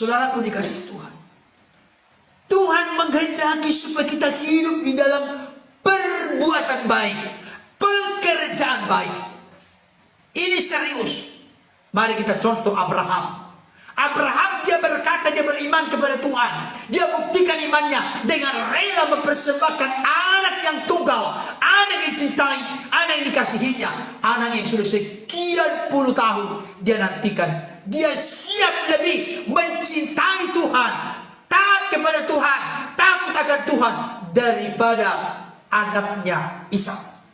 Saudaraku dikasih Tuhan. Tuhan menghendaki supaya kita hidup di dalam perbuatan baik, pekerjaan baik. Ini serius. Mari kita contoh Abraham. Abraham dia berkata, dia beriman kepada Tuhan. Dia buktikan imannya dengan rela mempersembahkan anak yang tunggal, anak yang dicintai, anak yang dikasihinya, anak yang sudah sekian puluh tahun dia nantikan. Dia siap lebih mencintai Tuhan, taat kepada Tuhan, takut akan Tuhan daripada anaknya Ishak.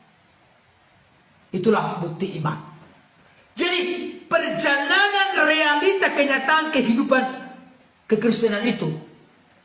Itulah bukti iman. Jadi perjalanan realita kenyataan kehidupan kekristenan itu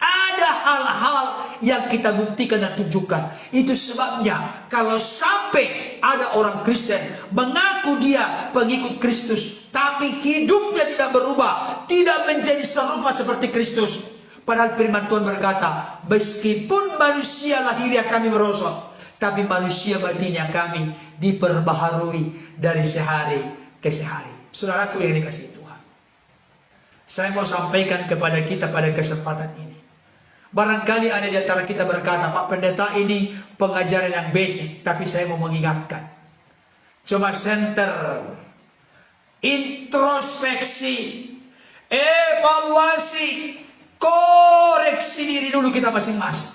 ada hal-hal yang kita buktikan dan tunjukkan. Itu sebabnya kalau sampai ada orang Kristen mengaku dia pengikut Kristus, tapi hidupnya tidak berubah, tidak menjadi serupa seperti Kristus. Padahal firman Tuhan berkata, meskipun manusia lahiriah kami merosot, tapi manusia batinnya kami diperbaharui dari sehari ke sehari. Saudaraku yang dikasihi Tuhan, saya mau sampaikan kepada kita pada kesempatan ini. Barangkali ada di antara kita berkata, Pak Pendeta, ini pengajaran yang basic, tapi saya mau mengingatkan. Coba center, introspeksi, evaluasi, koreksi diri dulu kita masing-masing.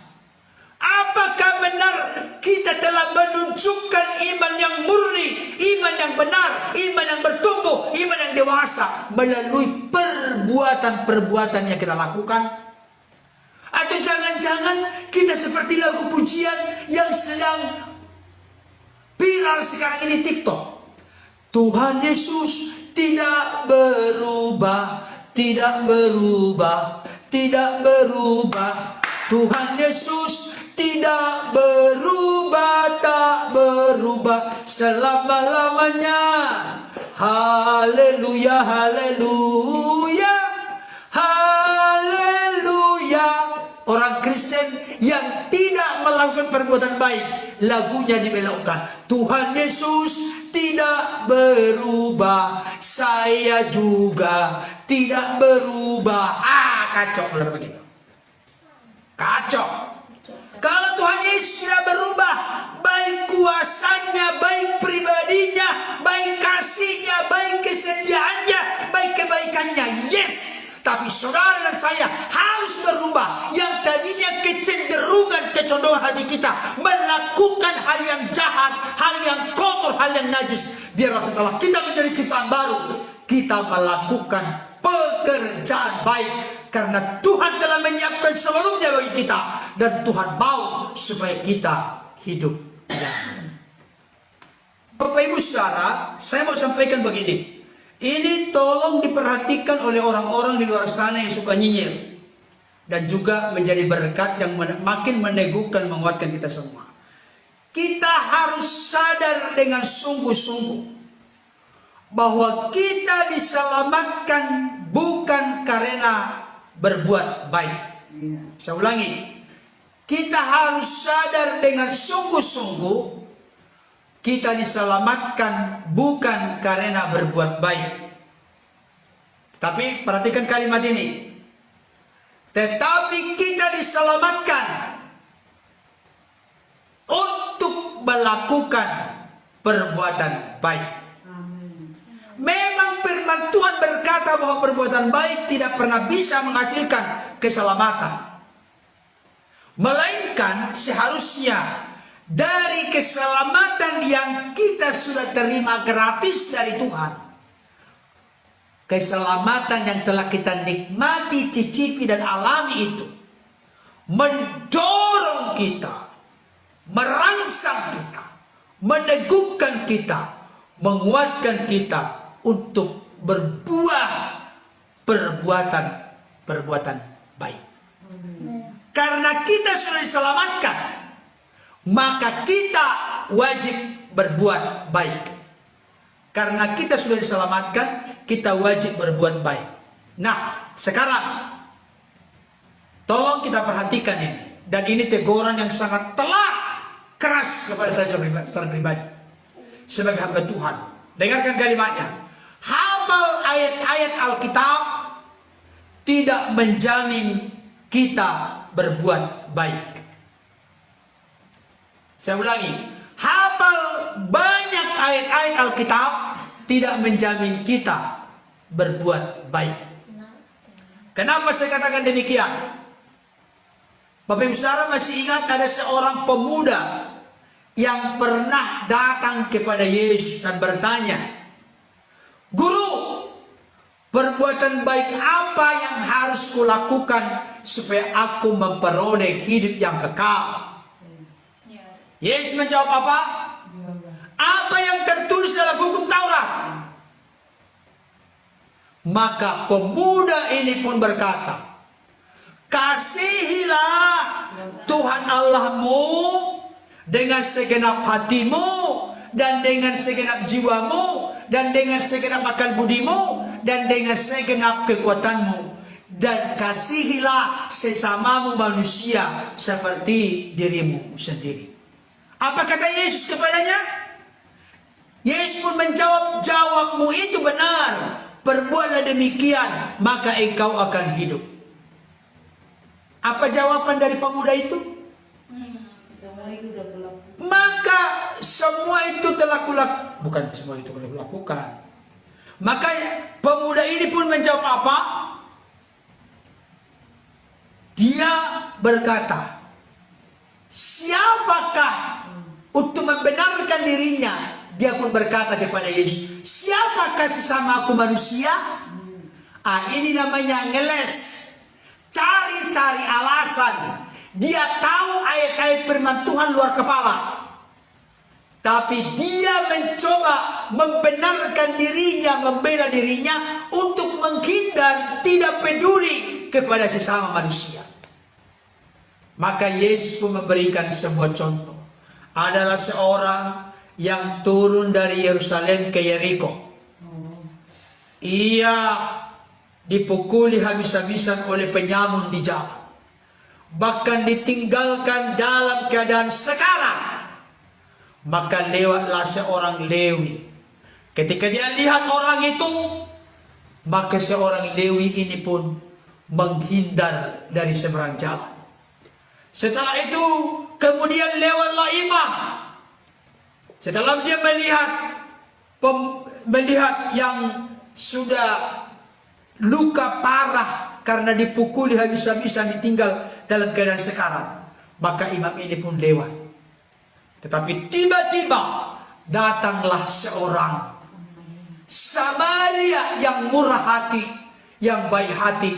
Apakah benar kita telah menunjukkan iman yang murni, iman yang benar, iman yang bertumbuh, iman yang dewasa melalui perbuatan-perbuatan yang kita lakukan? Atau jangan-jangan kita seperti lagu pujian yang sedang viral sekarang ini, TikTok. Tuhan Yesus tidak berubah, tidak berubah, tidak berubah. Tuhan Yesus tidak berubah, tak berubah selama-lamanya. Haleluya, haleluya, haleluya. Orang Kristen yang tidak melakukan perbuatan baik, lagunya dibelokkan. Tuhan Yesus tidak berubah, saya juga tidak berubah. Kacau kalau begitu. Kacau. Kalau Tuhan Yesus tidak berubah, baik kuasanya, baik pribadinya, baik kasihnya, baik kesetiaannya, baik kebaikannya, yes. Tapi saudara dan saya harus berubah. Yang tadinya kecenderungan, kecondongan hati kita melakukan hal yang jahat, hal yang kotor, hal yang najis, biarlah setelah kita menjadi ciptaan baru, kita melakukan pekerjaan baik. Karena Tuhan telah menyiapkan sebelumnya bagi kita. Dan Tuhan mau supaya kita hidup. Bapak Ibu Saudara, saya mau sampaikan begini. Ini tolong diperhatikan oleh orang-orang di luar sana yang suka nyinyir. Dan juga menjadi berkat yang makin meneguhkan, menguatkan kita semua. Kita harus sadar dengan sungguh-sungguh bahwa kita diselamatkan bukan karena berbuat baik. Saya ulangi, kita harus sadar dengan sungguh-sungguh kita diselamatkan bukan karena berbuat baik. Tapi perhatikan kalimat ini. Tetapi kita diselamatkan untuk melakukan perbuatan baik. Memang firman Tuhan berkata bahwa perbuatan baik tidak pernah bisa menghasilkan keselamatan. Melainkan seharusnya dari keselamatan yang kita sudah terima gratis dari Tuhan, keselamatan yang telah kita nikmati, cicipi dan alami itu mendorong kita, merangsang kita, meneguhkan kita, menguatkan kita untuk berbuah perbuatan baik. Karena kita sudah diselamatkan, maka kita wajib berbuat baik. Karena kita sudah diselamatkan, kita wajib berbuat baik. Nah, sekarang tolong kita perhatikan ini. Dan ini teguran yang sangat telah keras kepada saya secara pribadi sebagai hamba Tuhan. Dengarkan kalimatnya. Hafal ayat-ayat Alkitab, tidak menjamin kita berbuat baik. Saya ulangi, hafal banyak ayat-ayat Alkitab tidak menjamin kita berbuat baik. Kenapa saya katakan demikian? Bapak Ibu Saudara masih ingat ada seorang pemuda yang pernah datang kepada Yesus dan bertanya, "Guru, perbuatan baik apa yang harus kulakukan supaya aku memperoleh hidup yang kekal?" Yesus menjawab apa? Apa yang tertulis dalam hukum Taurat? Maka pemuda ini pun berkata, "Kasihilah Tuhan Allahmu dengan segenap hatimu, dan dengan segenap jiwamu, dan dengan segenap akal budimu, dan dengan segenap kekuatanmu. Dan kasihilah sesamamu manusia seperti dirimu sendiri." Apa kata Yesus kepadanya? Yesus pun menjawab, "Jawabmu itu benar. Perbuatlah demikian, maka engkau akan hidup." Apa jawaban dari pemuda itu? Maka semua itu telah kulakukan. Bukan semua itu telah kulakukan. Maka pemuda ini pun menjawab apa? Dia berkata, "Siapakah untuk membenarkan dirinya?" Dia pun berkata kepada Yesus, "Siapakah sesama aku manusia?" Ini namanya ngeles. Cari-cari alasan. Dia tahu ayat-ayat firman Tuhan luar kepala, tapi dia mencoba membenarkan dirinya, membela dirinya untuk menghindar, tidak peduli kepada sesama manusia. Maka Yesus pun memberikan sebuah contoh. Adalah seorang yang turun dari Yerusalem ke Yeriko. Ia dipukuli habis-habisan oleh penyamun di jalan. Bahkan ditinggalkan dalam keadaan sekarat. Maka lewatlah seorang Lewi. Ketika dia lihat orang itu, maka seorang Lewi ini pun menghindar dari seberang jalan. Setelah itu kemudian lewatlah imam. Setelah dia melihat yang sudah luka parah karena dipukuli habis-habisan, ditinggal dalam keadaan sekarat, maka imam ini pun lewat. Tetapi tiba-tiba datanglah seorang Samaria yang murah hati, yang baik hati.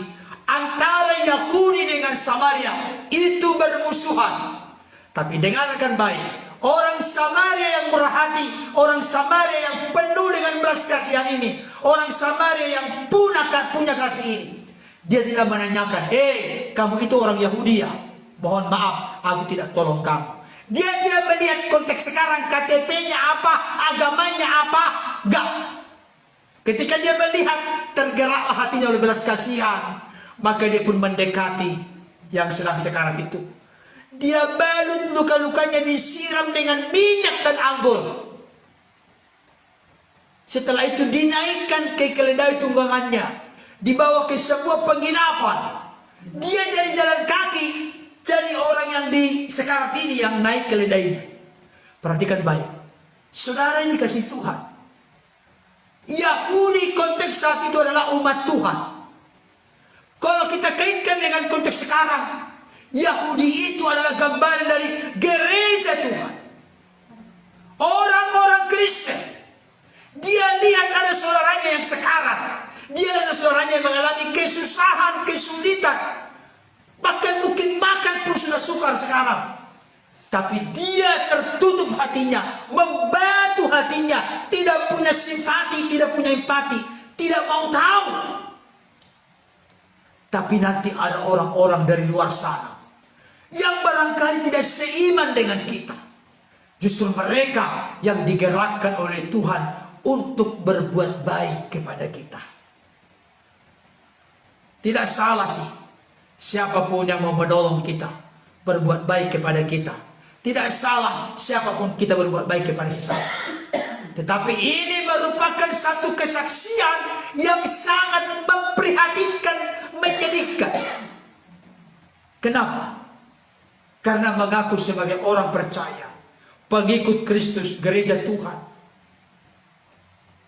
Antara Yahudi dengan Samaria itu bermusuhan. Tapi dengarkan baik, orang Samaria yang murah hati, orang Samaria yang penuh dengan belas kasihan ini, orang Samaria yang punya kasih ini, dia tidak menanyakan, kamu itu orang Yahudi ya? Mohon maaf, aku tidak tolong kamu. Dia tidak melihat konteks sekarang, KTP-nya apa, agamanya apa, enggak. Ketika dia melihat, tergeraklah hatinya oleh belas kasihan, maka dia pun mendekati yang sedang sekarat itu. Dia balut luka-lukanya, disiram dengan minyak dan anggur. Setelah itu dinaikkan ke keledai tunggangannya, dibawa ke sebuah penginapan. Dia jadi jalan kaki, jadi orang yang di sekarat ini yang naik keledainya. Perhatikan baik, saudara, ini kasih Tuhan. Yahudi konteks saat itu adalah umat Tuhan. Kalau kita kaitkan dengan konteks sekarang, Yahudi itu adalah gambaran dari gereja Tuhan. Orang-orang Kristen. Dia lihat ada saudaranya yang sekarat. Dia lihat ada saudaranya yang mengalami kesusahan, kesulitan. Bahkan mungkin makan pun sudah sukar sekarang. Tapi dia tertutup hatinya, membatu hatinya, tidak punya simpati, tidak punya empati, tidak mau tahu. Tapi nanti ada orang-orang dari luar sana yang barangkali tidak seiman dengan kita. Justru mereka yang digerakkan oleh Tuhan untuk berbuat baik kepada kita. Tidak salah sih siapapun yang mau menolong kita, berbuat baik kepada kita. Tidak salah siapapun kita berbuat baik kepada sesama. Tetapi ini merupakan satu kesaksian yang sangat memprihatinkan, menyedihkan menyedihkan. Kenapa? Karena mengaku sebagai orang percaya, pengikut Kristus, gereja Tuhan,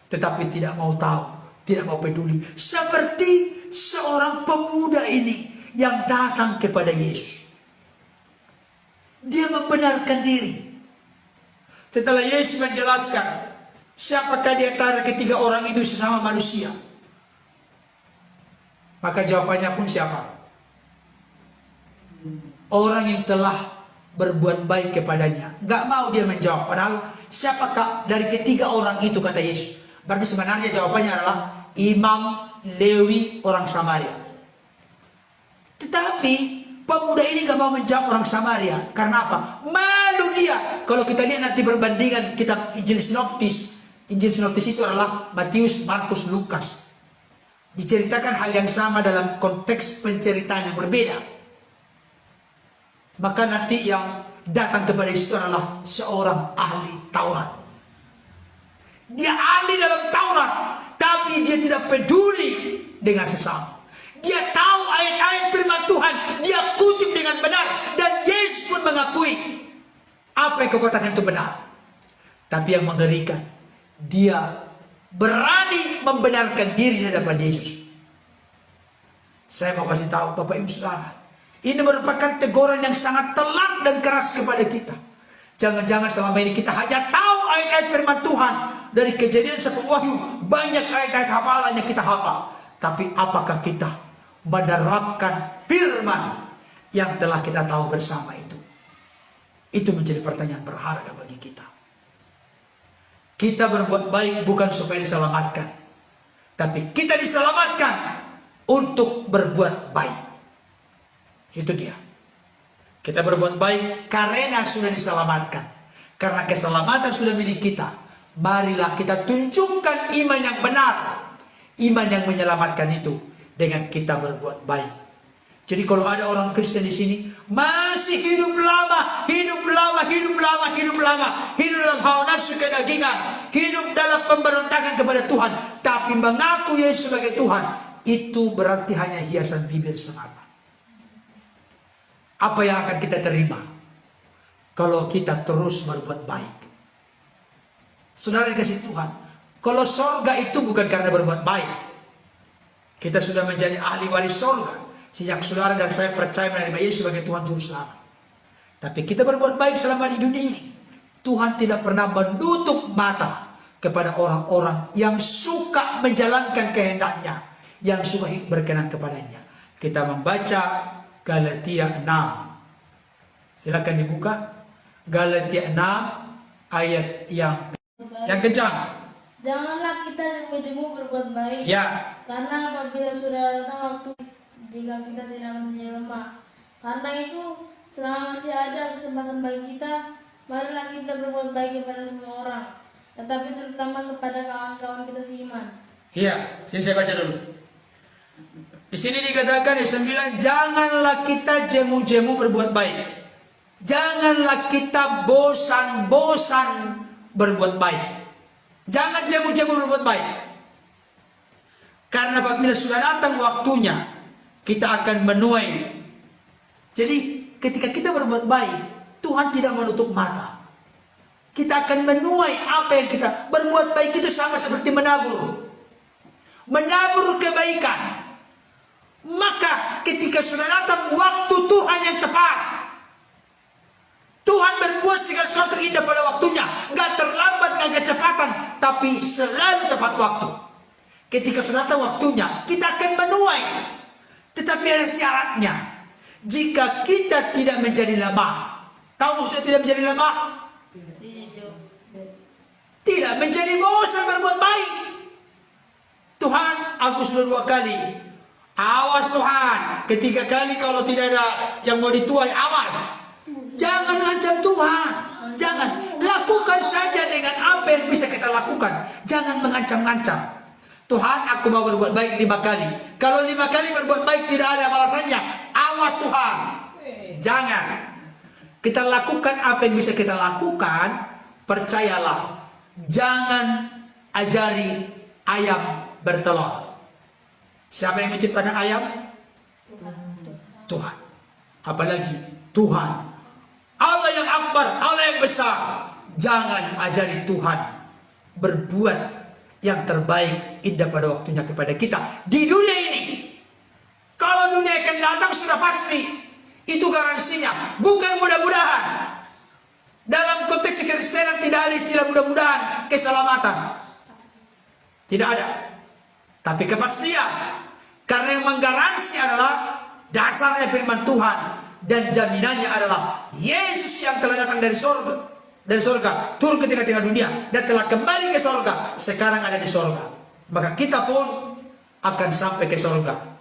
tetapi tidak mau tahu, tidak mau peduli. Seperti seorang pemuda ini yang datang kepada Yesus. Dia membenarkan diri. Setelah Yesus menjelaskan siapakah di antara ketiga orang itu sesama manusia, maka jawabannya pun siapa? Orang yang telah berbuat baik kepadanya. Gak mau dia menjawab. Padahal siapakah dari ketiga orang itu, kata Yesus. Berarti sebenarnya jawabannya adalah Imam Lewi orang Samaria. Tetapi pemuda ini gak mau menjawab orang Samaria. Karena apa? Malu dia. Kalau kita lihat nanti perbandingan kitab Injil Sinoptis. Injil Sinoptis itu adalah Matius, Markus, Lukas. Diceritakan hal yang sama dalam konteks penceritaan yang berbeda. Maka nanti yang datang kepada Yesus adalah seorang ahli Taurat. Dia ahli dalam Taurat, tapi dia tidak peduli dengan sesama. Dia tahu ayat-ayat firman Tuhan, dia kutip dengan benar, dan Yesus pun mengakui apa yang kau katakan itu benar. Tapi yang mengerikan, dia berani membenarkan diri di hadapan Yesus. Saya mau kasih tahu Bapak Ibu Saudara, ini merupakan teguran yang sangat telak dan keras kepada kita. Jangan-jangan selama ini kita hanya tahu ayat-ayat firman Tuhan. Dari Kejadian sampai Wahyu, banyak ayat-ayat hafalan yang kita hafal. Tapi apakah kita menerapkan firman yang telah kita tahu bersama itu? Itu menjadi pertanyaan berharga bagi kita. Kita berbuat baik bukan supaya diselamatkan, tapi kita diselamatkan untuk berbuat baik. Itu dia. Kita berbuat baik karena sudah diselamatkan. Karena keselamatan sudah milik kita. Marilah kita tunjukkan iman yang benar. Iman yang menyelamatkan itu dengan kita berbuat baik. Jadi kalau ada orang Kristen di sini masih hidup lama, hidup dalam hawa nafsu kedagingan, hidup dalam pemberontakan kepada Tuhan, tapi mengaku Yesus sebagai Tuhan, itu berarti hanya hiasan bibir semata. Apa yang akan kita terima kalau kita terus berbuat baik? Saudara dikasih Tuhan, kalau sorga itu bukan karena berbuat baik. Kita sudah menjadi ahli waris sorga sejak saudara dan saya percaya menerima Yesus sebagai Tuhan Juru Selamat. Tapi kita berbuat baik selama di dunia ini. Tuhan tidak pernah menutup mata kepada orang-orang yang suka menjalankan kehendaknya, yang suka berkenan kepadanya. Kita membaca Galatia 6. Silakan dibuka. Galatia 6 ayat yang kencang. Janganlah kita jemu-jemu berbuat baik. Ya. Karena apabila sudah datang waktu jika kita tidak menjadi lemah. Karena itu selama masih ada kesempatan bagi kita, marilah kita berbuat baik kepada semua orang, tetapi terutama kepada kawan-kawan kita seiman. Iya, sini saya baca dulu. Di sini dikatakan yang 9, janganlah kita jemu-jemu berbuat baik. Janganlah kita bosan-bosan berbuat baik. Jangan jemu-jemu berbuat baik. Karena apabila sudah datang waktunya, kita akan menuai. Jadi ketika kita berbuat baik, Tuhan tidak menutup mata. Kita akan menuai apa yang kita berbuat baik. Itu sama seperti menabur. Menabur kebaikan. Maka ketika sudah datang waktu Tuhan yang tepat, Tuhan berbuat segala sesuatu indah pada waktunya. Gak terlambat, gak kecepatan, tapi selalu tepat waktu. Ketika sudah datang waktunya, kita akan menuai. Tetapi ada syaratnya. Jika kita tidak menjadi lemah. Tahu maksudnya tidak menjadi lemah? Tidak menjadi bosan berbuat baik. Tuhan, aku sudah 2 kali. Awas Tuhan, ketiga kali kalau tidak ada yang mau dituai, awas. Jangan ancam Tuhan. Jangan. Lakukan saja dengan apa yang bisa kita lakukan. Jangan mengancam-ancam. Tuhan, aku mau berbuat baik 5 kali. Kalau 5 kali berbuat baik tidak ada balasannya, awas Tuhan. Jangan. Kita lakukan apa yang bisa kita lakukan. Percayalah. Jangan ajari ayam bertelur. Siapa yang menciptakan ayam? Tuhan. Apalagi Tuhan. Allah yang akbar, Allah yang besar. Jangan ajari Tuhan berbuat yang terbaik indah pada waktunya kepada kita di dunia ini. Kalau dunia akan datang sudah pasti. Itu garansinya. Bukan mudah-mudahan. Dalam konteks kekristenan tidak ada istilah mudah-mudahan keselamatan. Tidak ada. Tapi kepastian. Karena yang menggaransi adalah dasarnya firman Tuhan. Dan jaminannya adalah Yesus yang telah datang dari surga. Dari surga. Turun ke tengah-tengah dunia. Dan telah kembali ke surga. Sekarang ada di surga. Maka kita pun akan sampai ke surga.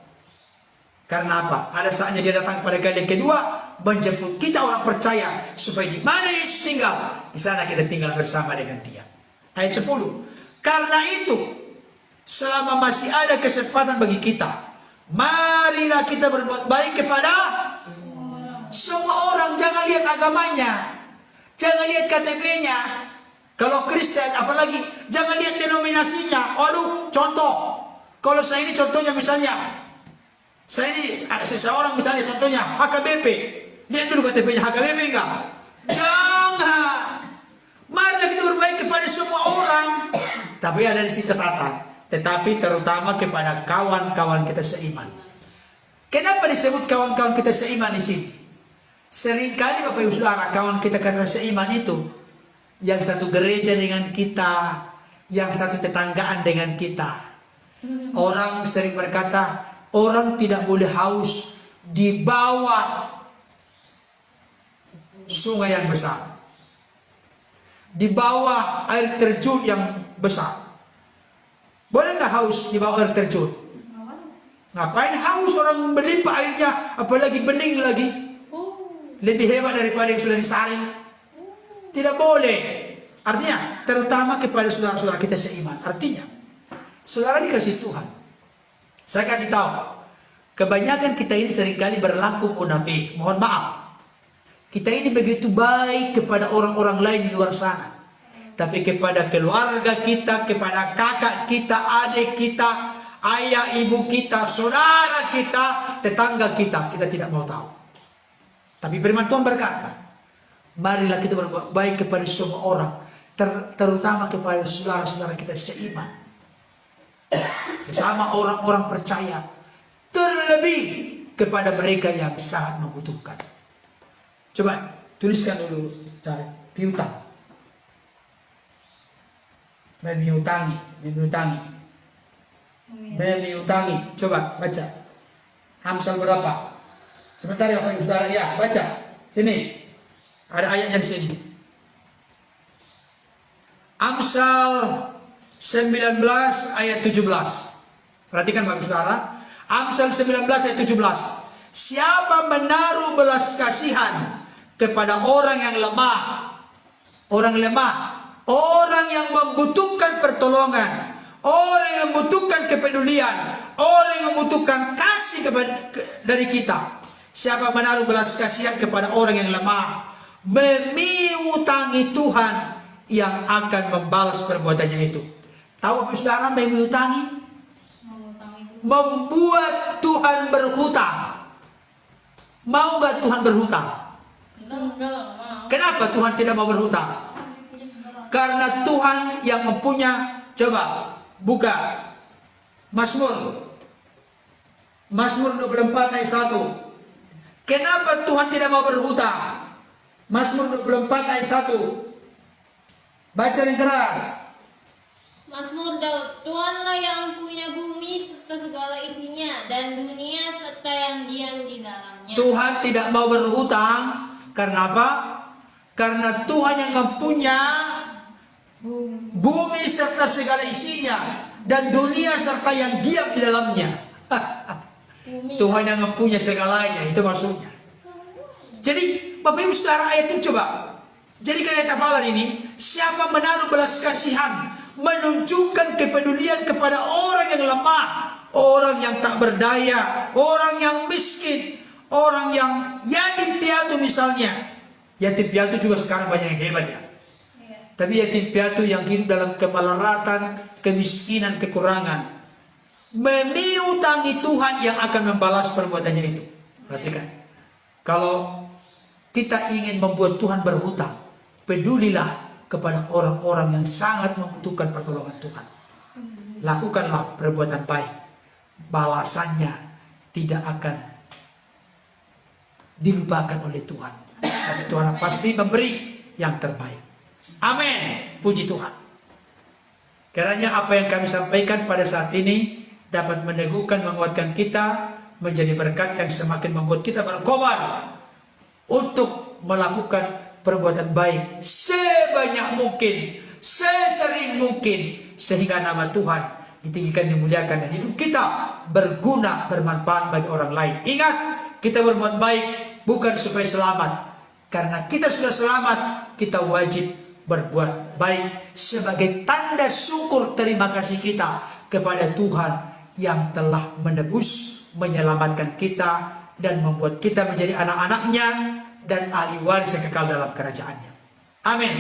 Karena apa? Ada saatnya dia datang pada kali yang kedua. Menjemput kita orang percaya. Supaya di mana Yesus tinggal. Di sana kita tinggal bersama dengan dia. Ayat 10. Karena itu. Selama masih ada kesempatan bagi kita. Marilah kita berbuat baik kepada semua orang. Jangan lihat agamanya. Jangan lihat KTP-nya. Kalau Kristen apalagi. Jangan lihat denominasinya. Waduh, contoh. Kalau saya ini contohnya misalnya. Saya ini seseorang misalnya contohnya HKBP. Lihat dulu KTP-nya HKBP enggak? Jangan. Marilah kita berbaik kepada semua orang. Tapi ada di sisi catatan. Tetapi terutama kepada kawan-kawan kita seiman. Kenapa disebut kawan-kawan kita seiman di sini? Seringkali Bapak Ibu Saudara, kawan kita karena seiman itu yang satu gereja dengan kita, yang satu tetanggaan dengan kita. Orang sering berkata, orang tidak boleh haus di bawah sungai yang besar. Di bawah air terjun yang besar. Bolehkah haus di bawah air terjun? Ngapain haus, orang berlimpah airnya, apalagi bening lagi. Lebih hebat daripada yang sudah disaring. Tidak boleh. Artinya, terutama kepada saudara-saudara kita seiman. Artinya, saudara dikasih Tuhan. Saya kasih tahu, kebanyakan kita ini seringkali berlaku munafik. Mohon maaf. Kita ini begitu baik kepada orang-orang lain di luar sana. Tapi kepada keluarga kita, kepada kakak kita, adik kita, ayah, ibu kita, saudara kita, tetangga kita, kita tidak mau tahu. Tapi firman Tuhan berkata, marilah kita berbuat baik kepada semua orang, terutama kepada saudara-saudara kita seiman. Sesama orang-orang percaya, terlebih kepada mereka yang sangat membutuhkan. Coba tuliskan dulu cara piutang. Memiutangi. Coba baca. Amsal berapa? Sebentar ya Bapak Ibu Saudara, ya baca. Sini. Ada ayatnya di sini. Amsal 19 ayat 17. Perhatikan Bapak Ibu Saudara. Amsal 19 ayat 17. Siapa menaruh belas kasihan kepada orang yang lemah. Orang lemah. Orang yang membutuhkan pertolongan. Orang yang membutuhkan kepedulian. Orang yang membutuhkan kasih dari kita. Siapa menaruh belas kasihan kepada orang yang lemah, memiutangi Tuhan yang akan membalas perbuatannya itu. Tahu saudara memiutangi? Membuat Tuhan berhutang. Mau gak Tuhan berhutang? Kenapa Tuhan tidak mau berhutang? Karena Tuhan yang mempunyai. Coba buka Mazmur 24 ayat 1. Kenapa Tuhan tidak mau berhutang? Mazmur 24 ayat 1. Baca yang keras. Mazmur Daud, Tuhanlah yang punya bumi serta segala isinya, dan dunia serta yang diam di dalamnya. Tuhan tidak mau berhutang. Karena apa? Karena Tuhan yang mempunyai bumi serta segala isinya, dan dunia serta yang diam di dalamnya. Tuhan yang mempunyai segalanya, itu maksudnya. Jadi Bapak Ibu Saudara, ayat ini coba. Jadi ayat hafalan ini, siapa menaruh belas kasihan, menunjukkan kepedulian kepada orang yang lemah, orang yang tak berdaya, orang yang miskin, orang yang yatim piatu misalnya. Yatim piatu juga sekarang banyak yang hebat ya. Tapi yatim piatu yang hidup dalam kemelaratan, kemiskinan, kekurangan, memiutangi Tuhan yang akan membalas perbuatannya itu. Perhatikan. Kalau kita ingin membuat Tuhan berhutang, pedulilah kepada orang-orang yang sangat membutuhkan pertolongan Tuhan. Lakukanlah perbuatan baik. Balasannya tidak akan dilupakan oleh Tuhan. Tapi Tuhan pasti memberi yang terbaik. Amin. Puji Tuhan. Kiranya apa yang kami sampaikan pada saat ini dapat meneguhkan, menguatkan kita, menjadi berkat yang semakin membuat kita berkobar untuk melakukan perbuatan baik sebanyak mungkin, sesering mungkin, sehingga nama Tuhan ditinggikan, dimuliakan, dan hidup kita berguna, bermanfaat bagi orang lain. Ingat, kita berbuat baik bukan supaya selamat. Karena kita sudah selamat, kita wajib berbuat baik sebagai tanda syukur terima kasih kita kepada Tuhan yang telah menebus, menyelamatkan kita, dan membuat kita menjadi anak-anaknya dan ahli waris yang kekal dalam kerajaannya. Amin.